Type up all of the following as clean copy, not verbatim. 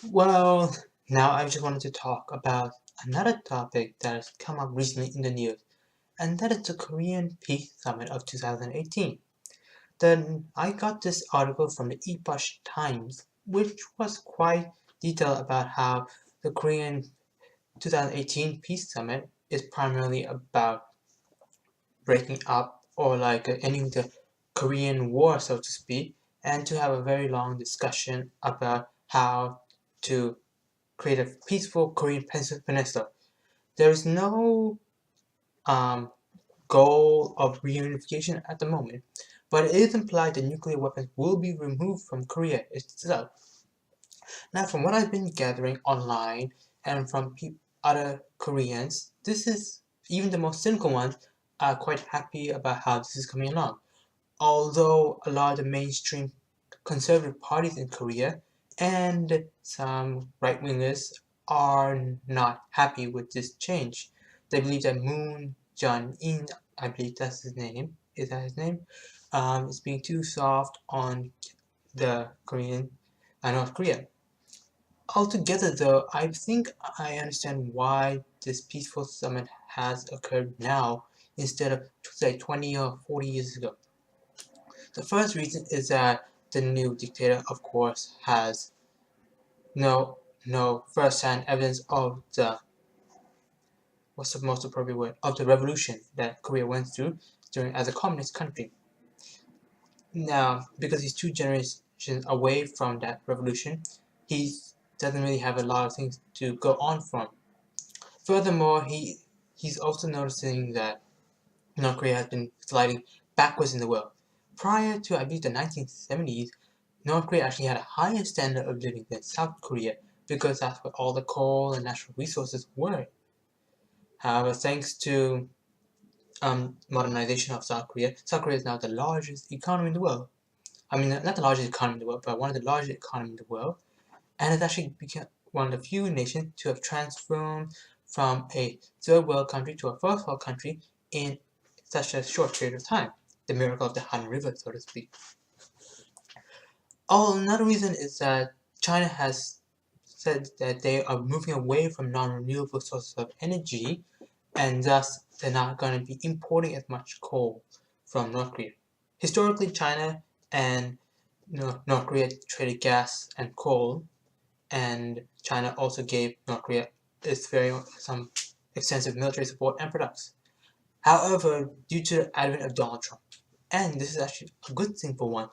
Well, now I just wanted to talk about another topic that has come up recently in the news, and that is the Korean Peace Summit of 2018. Then I got this article from the Epoch Times, which was quite detailed about how the Korean 2018 Peace Summit is primarily about breaking up or ending the Korean War, so to speak, and to have a very long discussion about how to create a peaceful Korean peninsula. There is no um, goal of reunification at the moment, but it is implied that nuclear weapons will be removed from Korea itself. Now, from what I've been gathering online and from other Koreans, this is even the most cynical ones are quite happy about how this is coming along. Although a lot of the mainstream conservative parties in Korea and some right-wingers are not happy with this change. They believe that Moon Jae-in, I believe that's his name, is that his name, is being too soft on the North Korea. Altogether, though, I think I understand why this peaceful summit has occurred now instead of, say, 20 or 40 years ago. The first reason is that the new dictator, of course, has no first-hand evidence of the what's the most appropriate word of the revolution that Korea went through during as a communist country. Now, because he's 2 generations away from that revolution, he doesn't really have a lot of things to go on from. Furthermore, he's also noticing that North Korea has been sliding backwards in the world. Prior to, I believe, the 1970s, North Korea actually had a higher standard of living than South Korea because that's where all the coal and natural resources were. However, thanks to modernization of South Korea is now the largest economy in the world. I mean, not the largest economy in the world, but one of the largest economies in the world, and it's actually become one of the few nations to have transformed from a third world country to a first world country in such a short period of time. The miracle of the Han River, so to speak. Another reason is that China has said that they are moving away from non-renewable sources of energy, and thus they're not going to be importing as much coal from North Korea. Historically, China and North Korea traded gas and coal, and China also gave North Korea some extensive military support and products. However, due to the advent of Donald Trump, and this is actually a good thing for one,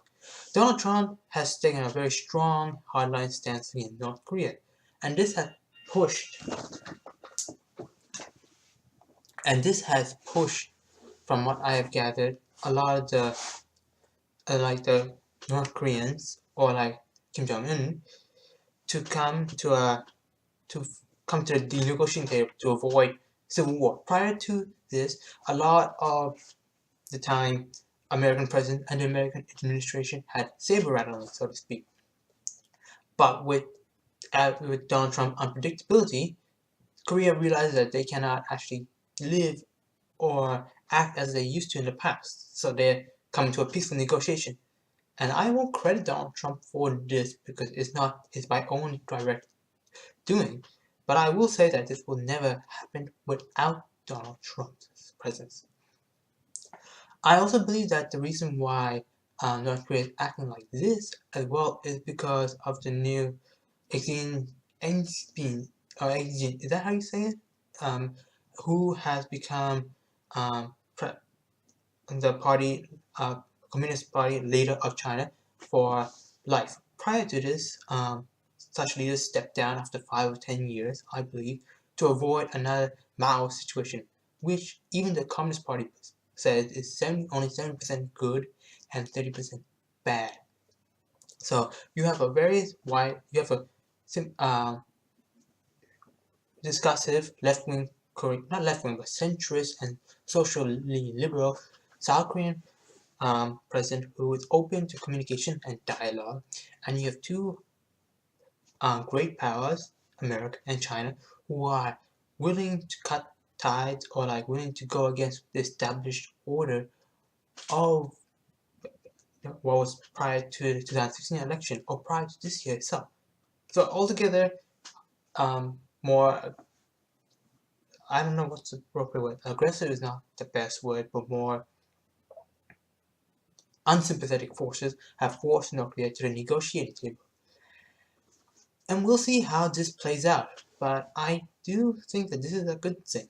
Donald Trump has taken a very strong hardline stance against North Korea, and pushed, this has pushed, from what I have gathered, a lot of the North Koreans or like Kim Jong Un to come to the denuclearization table to avoid civil war. Prior to this, a lot of the time, American president and the American administration had saber rattling, so to speak. But with Donald Trump's unpredictability, Korea realized that they cannot actually live or act as they used to in the past. So they're coming to a peaceful negotiation. And I won't credit Donald Trump for this because it's by own direct doing. But I will say that this will never happen without Donald Trump's presence. I also believe that the reason why North Korea is acting like this as well is because of the new Xi Jinping, or Xi, is that how you say it? Who has become the Communist Party leader of China for life. Prior to this, such leaders stepped down after 5 or 10 years, I believe, to avoid another Mao situation, which even the Communist Party says is only 70% good and 30% bad. So you have a discussive left-wing, not left-wing, but centrist and socially liberal South Korean president who is open to communication and dialogue, and you have two great powers, America and China, who are willing to cut ties or willing to go against the established order of what was prior to the 2016 election or prior to this year itself. So altogether, more, I don't know what's the appropriate word. Aggressive is not the best word, but more unsympathetic forces have forced North Korea to the negotiating table. And we'll see how this plays out. But I do think that this is a good thing.